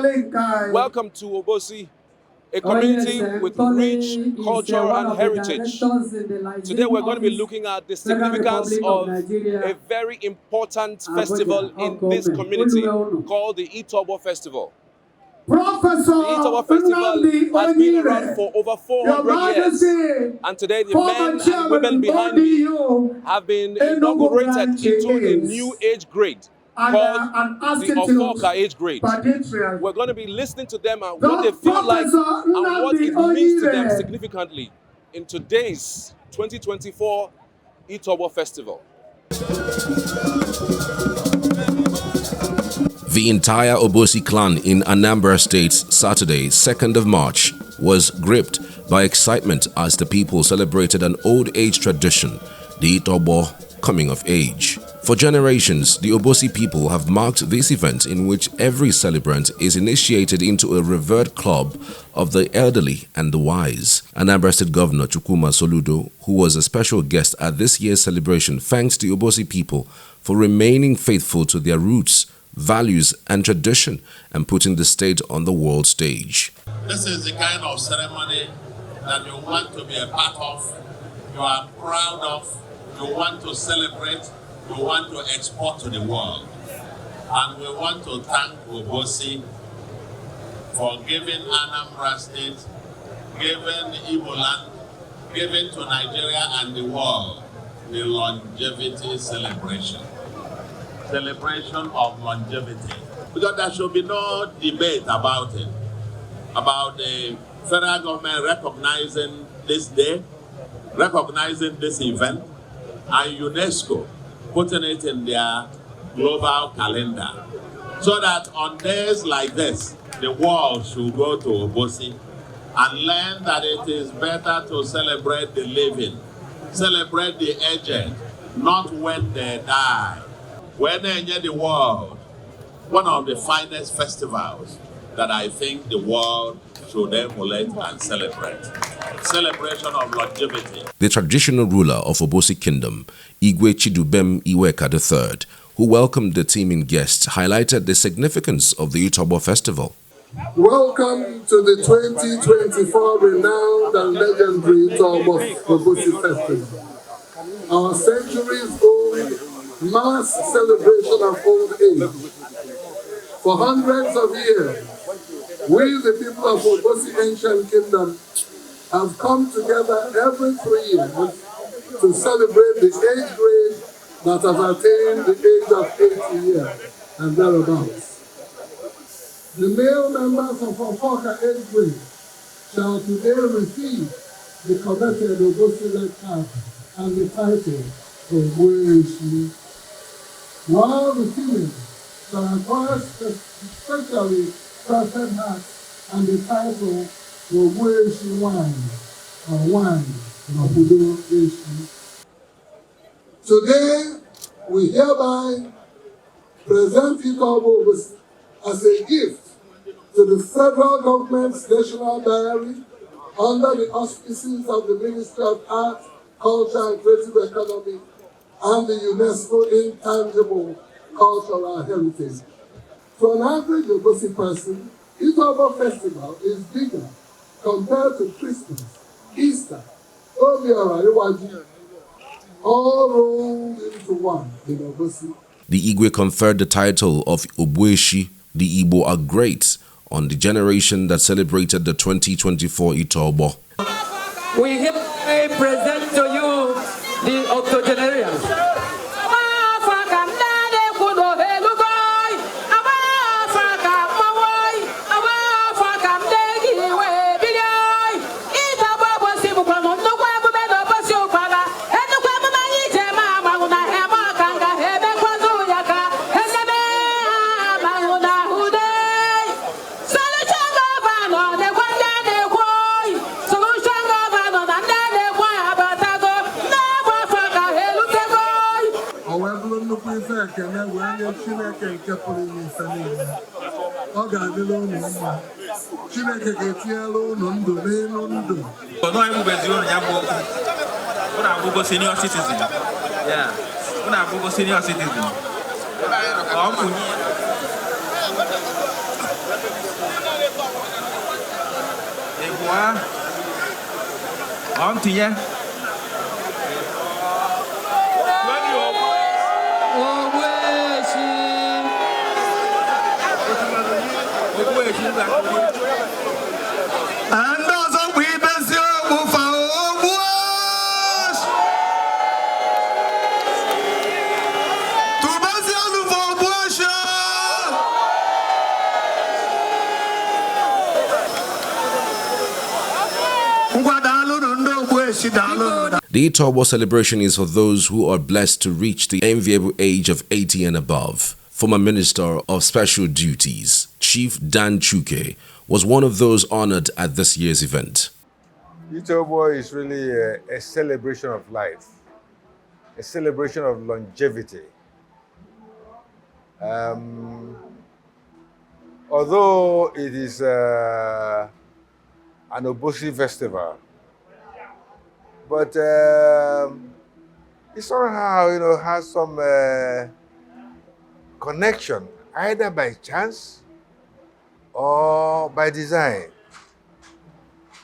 Welcome to Obosi, a community with rich culture and heritage. Today we're going to be looking at the significance of a very important festival in this community called the Ogbo Festival. The Ogbo Festival has been around for over 400 years, and today the men and women behind me have been inaugurated into the new age grade called the Ofoka age grade. We're going to be listening to them and what they feel like and what it means to them significantly in today's 2024 Ogbo Festival. The entire Obosi clan in Anambra State, Saturday, 2nd of March, was gripped by excitement as the people celebrated an old age tradition, the Ogbo coming of age. For generations, the Obosi people have marked this event in which every celebrant is initiated into a revered club of the elderly and the wise. Anambra State Governor Chukwuma Soludo, who was a special guest at this year's celebration, thanked the Obosi people for remaining faithful to their roots, values and tradition and putting the state on the world stage. This is the kind of ceremony that you want to be a part of, you are proud of, you want to celebrate, you want to export to the world. And we want to thank Obosi for giving Anambra State, giving Igbo land, giving to Nigeria and the world the longevity celebration. Celebration of longevity. Because there should be no debate about it, about the federal government recognizing this day, recognizing this event, and UNESCO putting it in their global calendar. So that on days like this, the world should go to Obosi and learn that it is better to celebrate the living, celebrate the aged, not when they die. When they enter the world, one of the finest festivals that I think the world should emulate and celebrate. Celebration of longevity. The traditional ruler of Obosi Kingdom, Igwe Chidubem Iweka III, who welcomed the team in guests, highlighted the significance of the Ogbo Festival. Welcome to the 2024 renowned and legendary Obosi Festival. Our centuries-old mass celebration of old age. For hundreds of years, we, the people of Obosi Ancient Kingdom, have come together every 3 years to celebrate the age grade that has attained the age of 80 years and thereabouts. The male members of Ofoka age grade shall today receive the coveted Obosi-led cap and the title Ogbo, while the females shall acquire specially crafted hats and the title Ogbo wine or wine Obodo Eshi. Today, we hereby present Ogbo as a gift to the federal government's national diary under the auspices of the Ministry of Arts, Culture and Creative Economy and the UNESCO Intangible Cultural Heritage. For an average Obosi person, the Ogbo Festival is bigger compared to Christmas, Easter, Obiora, Iwaji, all rolled into one in Obosi. The Igwe conferred the title of Ogbo. The Igbo are great on the generation that celebrated the 2024 Ogbo. We hereby present to you the octogenarians. Senior citizen. Yeah. When I go senior citizen. On to ya. And also we best you for to best you for The Itobo celebration is for those who are blessed to reach the enviable age of 80 and above. Former Minister of Special Duties, Chief Dan Chuke, was one of those honored at this year's event. Itobo is really a celebration of life, a celebration of longevity. Although it is an Obosi festival, but it somehow, has some connection, either by chance or by design,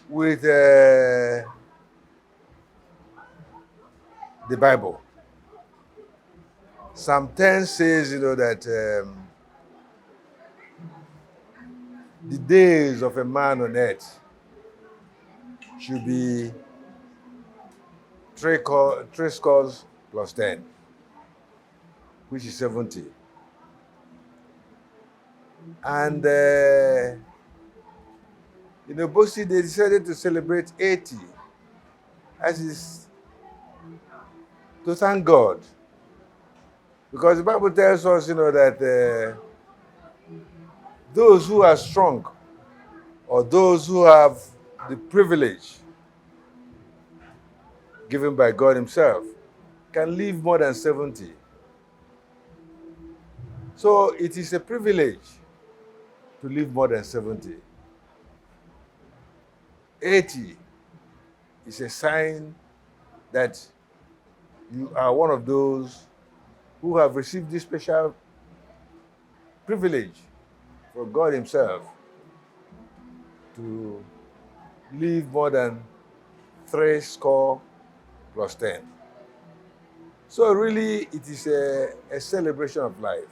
with the Bible. Psalm 10 says, that the days of a man on earth should be 3 scores plus 10, which is 70. And in Obosi, they decided to celebrate 80, as is to thank God. Because the Bible tells us, that those who are strong, or those who have the privilege given by God himself, can live more than 70. So it is a privilege to live more than 70. 80 is a sign that you are one of those who have received this special privilege from God himself to live more than 3 score plus 10. So really, it is a celebration of life.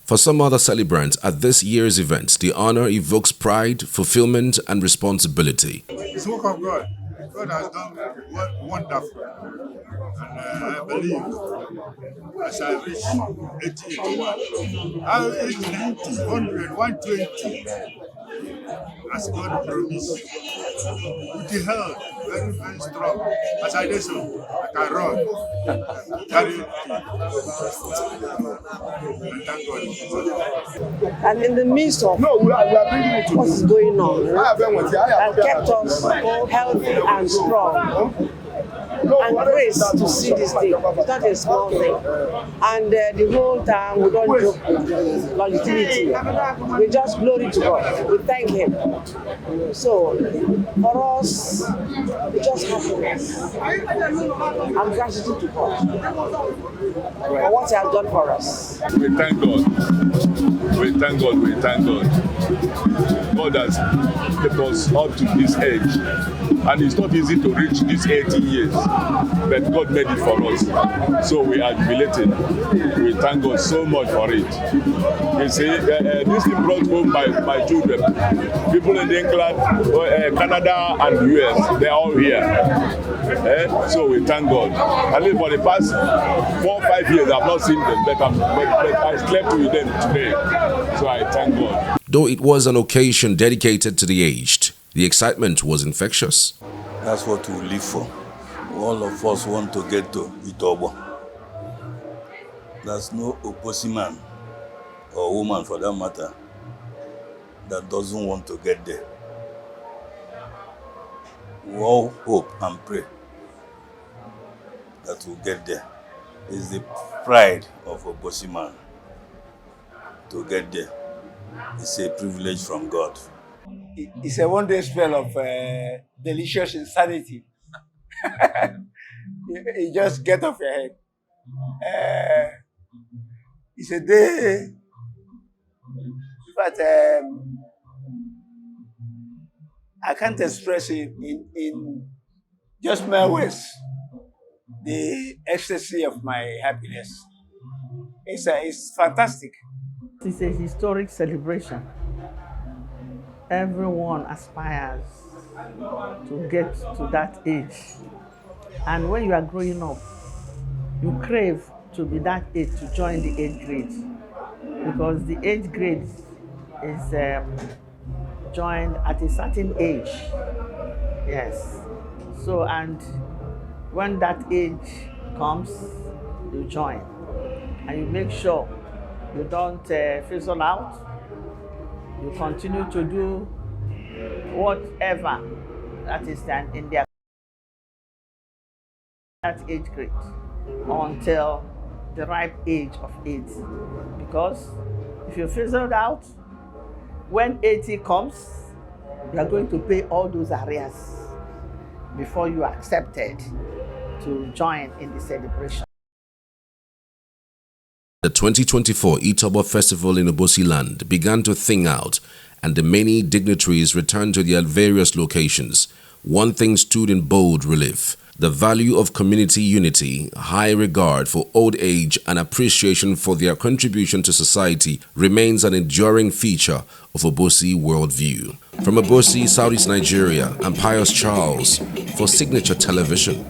For some other celebrants at this year's event, the honor evokes pride, fulfillment, and responsibility. It's work of God. God has done wonderful. And I believe as I reach 80, 81, I'll reach 90, 100, 120, as God promised. With the health, very, very strong. As I do so, I can run, carry and thank God. And in the midst of what is going on, that kept us healthy and strong. And grace to see this day. It's not a small thing. And the whole time we don't joke with longevity. We just glory to God. We thank him. So for us, it just happiness and gratitude to God for what he has done for us. We thank God. We thank God. We thank God. God has kept us up to this age. And it's not easy to reach these 80 years, but God made it for us. So we are jubilating. We thank God so much for it. You see, this thing brought home my children. People in England, Canada, and US, they're all here. So we thank God. At least for the past 4 or 5 years, I've not seen them, but I slept with them today. So I thank God. Though it was an occasion dedicated to the aged, the excitement was infectious. That's what we live for. All of us want to get to Itobo. There's no Obosi man or woman for that matter that doesn't want to get there. We all hope and pray that we'll get there. It's the pride of Obosi man to get there. It's a privilege from God. It's a one-day spell of delicious insanity. You just get off your head. It's a day, but I can't express it in just my words. The ecstasy of my happiness. It's fantastic. It's a historic celebration. Everyone aspires to get to that age. And when you are growing up, you crave to be that age to join the age grade. Because the age grade is joined at a certain age. Yes. So, and when that age comes, you join. And you make sure you don't fizzle out. You continue to do whatever that is in their that age grade until the ripe age of 80. Because if you fizzled out, when 80 comes, you are going to pay all those arrears before you are accepted to join in the celebration. The 2024 Itobo Festival in Obosi land began to thin out, and the many dignitaries returned to their various locations. One thing stood in bold relief: the value of community unity, high regard for old age, and appreciation for their contribution to society remains an enduring feature of Obosi worldview. From Obosi, Southeast Nigeria, I'm Pius Charles for Signature Television.